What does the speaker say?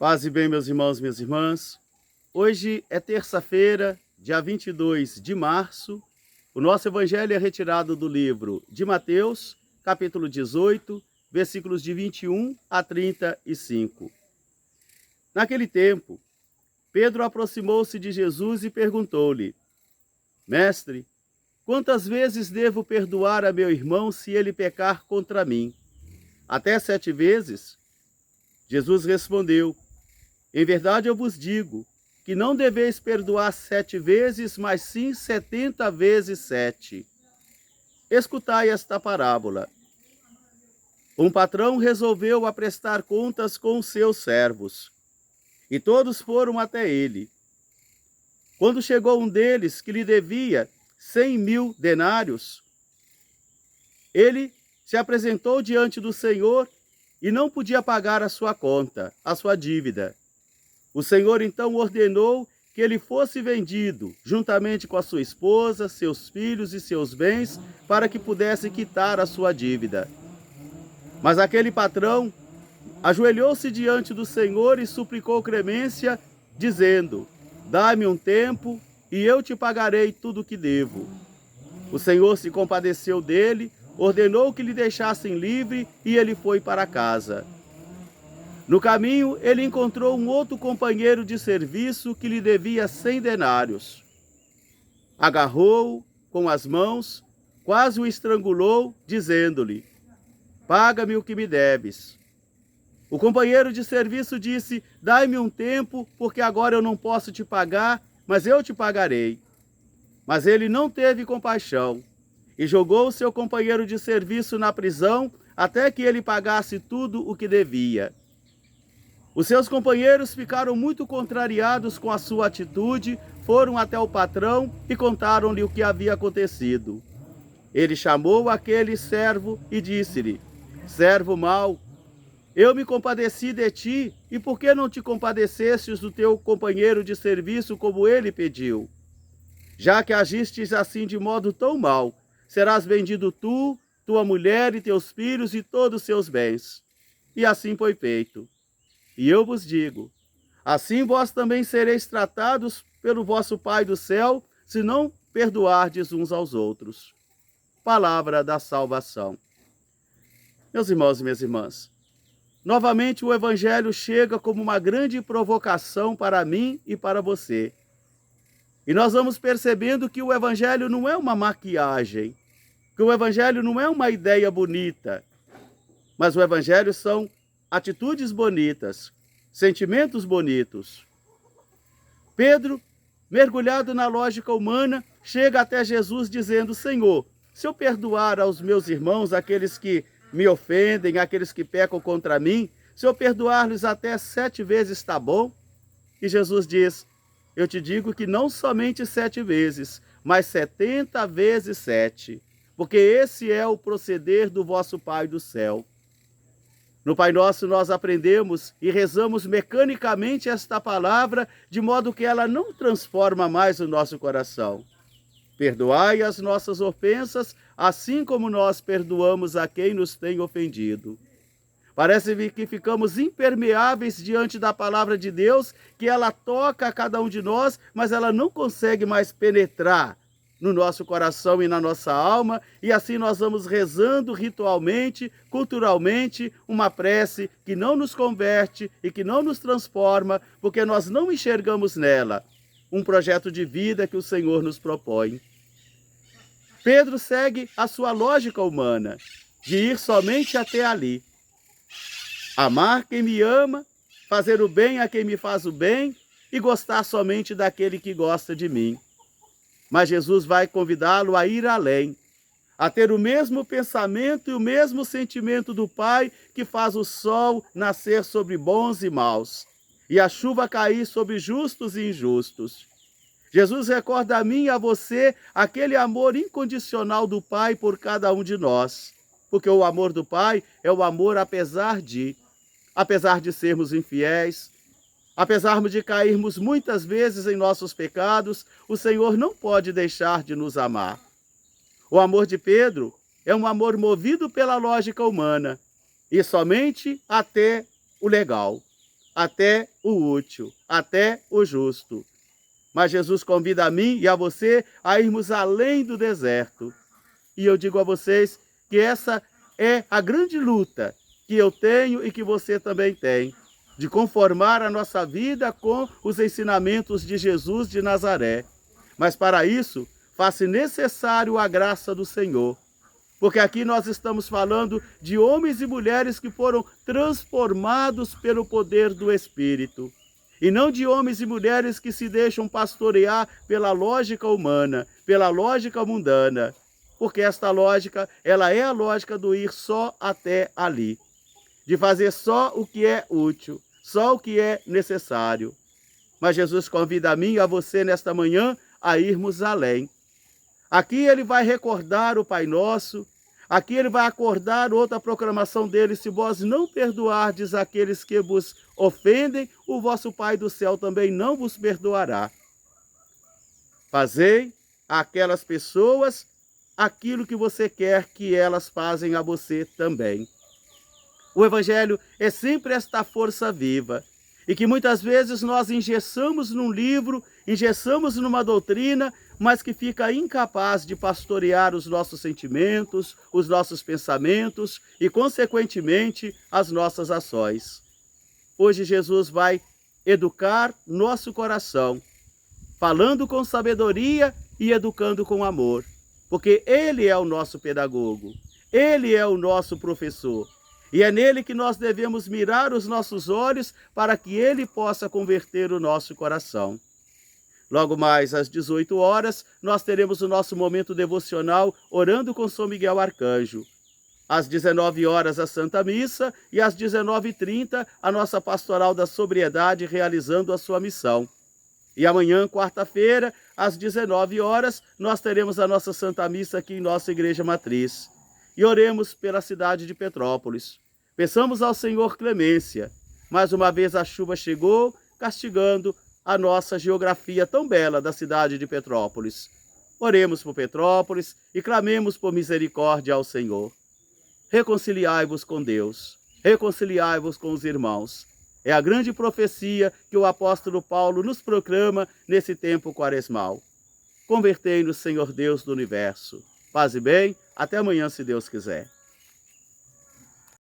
Paz e bem, meus irmãos, minhas irmãs. Hoje é terça-feira, dia 22 de março. O nosso evangelho é retirado do livro de Mateus, capítulo 18, versículos de 21 a 35. Naquele tempo, Pedro aproximou-se de Jesus e perguntou-lhe: Mestre, quantas vezes devo perdoar a meu irmão se ele pecar contra mim? Até 7 vezes? Jesus respondeu: Em verdade eu vos digo que não deveis perdoar 7 vezes, mas sim 70 vezes 7. Escutai esta parábola. Um patrão resolveu prestar contas com os seus servos, e todos foram até ele. Quando chegou um deles que lhe devia 100.000 denários, ele se apresentou diante do Senhor e não podia pagar a sua conta, a sua dívida. O Senhor então ordenou que ele fosse vendido, juntamente com a sua esposa, seus filhos e seus bens, para que pudesse quitar a sua dívida. Mas aquele patrão ajoelhou-se diante do Senhor e suplicou clemência, dizendo: Dá-me um tempo e eu te pagarei tudo o que devo. O Senhor se compadeceu dele, ordenou que lhe deixassem livre e ele foi para casa. No caminho, ele encontrou um outro companheiro de serviço que lhe devia 100 denários. Agarrou-o com as mãos, quase o estrangulou, dizendo-lhe: Paga-me o que me deves. O companheiro de serviço disse: Dai-me um tempo, porque agora eu não posso te pagar, mas eu te pagarei. Mas ele não teve compaixão e jogou o seu companheiro de serviço na prisão até que ele pagasse tudo o que devia. Os seus companheiros ficaram muito contrariados com a sua atitude, foram até o patrão e contaram-lhe o que havia acontecido. Ele chamou aquele servo e disse-lhe: Servo mau, eu me compadeci de ti, e por que não te compadecestes do teu companheiro de serviço como ele pediu? Já que agistes assim de modo tão mau, serás vendido tu, tua mulher e teus filhos e todos os seus bens. E assim foi feito. E eu vos digo, assim vós também sereis tratados pelo vosso Pai do céu, se não perdoardes uns aos outros. Palavra da salvação. Meus irmãos e minhas irmãs, novamente o Evangelho chega como uma grande provocação para mim e para você. E nós vamos percebendo que o Evangelho não é uma maquiagem, que o Evangelho não é uma ideia bonita, mas o Evangelho são atitudes bonitas, sentimentos bonitos. Pedro, mergulhado na lógica humana, chega até Jesus dizendo: Senhor, se eu perdoar aos meus irmãos, aqueles que me ofendem, aqueles que pecam contra mim, se eu perdoar-lhes até 7 vezes está bom? E Jesus diz: eu te digo que não somente 7 vezes, mas 70 vezes 7, porque esse é o proceder do vosso Pai do céu. No Pai Nosso nós aprendemos e rezamos mecanicamente esta palavra, de modo que ela não transforma mais o nosso coração. Perdoai as nossas ofensas, assim como nós perdoamos a quem nos tem ofendido. Parece que ficamos impermeáveis diante da palavra de Deus, que ela toca a cada um de nós, mas ela não consegue mais penetrar no nosso coração e na nossa alma, e assim nós vamos rezando ritualmente, culturalmente, uma prece que não nos converte e que não nos transforma, porque nós não enxergamos nela um projeto de vida que o Senhor nos propõe. Pedro segue a sua lógica humana, de ir somente até ali. Amar quem me ama, fazer o bem a quem me faz o bem e gostar somente daquele que gosta de mim. Mas Jesus vai convidá-lo a ir além, a ter o mesmo pensamento e o mesmo sentimento do Pai que faz o sol nascer sobre bons e maus, e a chuva cair sobre justos e injustos. Jesus recorda a mim e a você aquele amor incondicional do Pai por cada um de nós, porque o amor do Pai é o amor apesar de sermos infiéis, apesar de cairmos muitas vezes em nossos pecados, o Senhor não pode deixar de nos amar. O amor de Pedro é um amor movido pela lógica humana e somente até o legal. até o útil, até o justo. Mas Jesus convida a mim e a você a irmos além do deserto. E eu digo a vocês que essa é a grande luta que eu tenho e que você também tem, de conformar a nossa vida com os ensinamentos de Jesus de Nazaré. Mas para isso, faz-se necessário a graça do Senhor. Porque aqui nós estamos falando de homens e mulheres que foram transformados pelo poder do Espírito. E não de homens e mulheres que se deixam pastorear pela lógica humana, pela lógica mundana. Porque esta lógica, ela é a lógica do ir só até ali. De fazer só o que é útil, só o que é necessário. Mas Jesus convida a mim e a você nesta manhã a irmos além. Aqui ele vai recordar o Pai Nosso, aqui ele vai acordar outra proclamação dele: se vós não perdoardes aqueles que vos ofendem, o vosso Pai do céu também não vos perdoará. Fazei àquelas pessoas aquilo que você quer que elas façam a você também. O Evangelho é sempre esta força viva, e que muitas vezes nós engessamos num livro, engessamos numa doutrina, mas que fica incapaz de pastorear os nossos sentimentos, os nossos pensamentos e, consequentemente, as nossas ações. Hoje Jesus vai educar nosso coração, falando com sabedoria e educando com amor, porque Ele é o nosso pedagogo, Ele é o nosso professor. E é nele que nós devemos mirar os nossos olhos para que ele possa converter o nosso coração. Logo mais às 18 horas, nós teremos o nosso momento devocional orando com São Miguel Arcanjo. Às 19 horas, a Santa Missa, e às 19h30, a nossa pastoral da sobriedade realizando a sua missão. E amanhã, quarta-feira, às 19 horas, nós teremos a nossa Santa Missa aqui em nossa Igreja Matriz. E oremos pela cidade de Petrópolis. Peçamos ao Senhor clemência. Mais uma vez a chuva chegou, castigando a nossa geografia tão bela da cidade de Petrópolis. Oremos por Petrópolis e clamemos por misericórdia ao Senhor. Reconciliai-vos com Deus, reconciliai-vos com os irmãos. É a grande profecia que o apóstolo Paulo nos proclama nesse tempo quaresmal. Convertei-nos, Senhor Deus do universo. Paz e bem, até amanhã, se Deus quiser.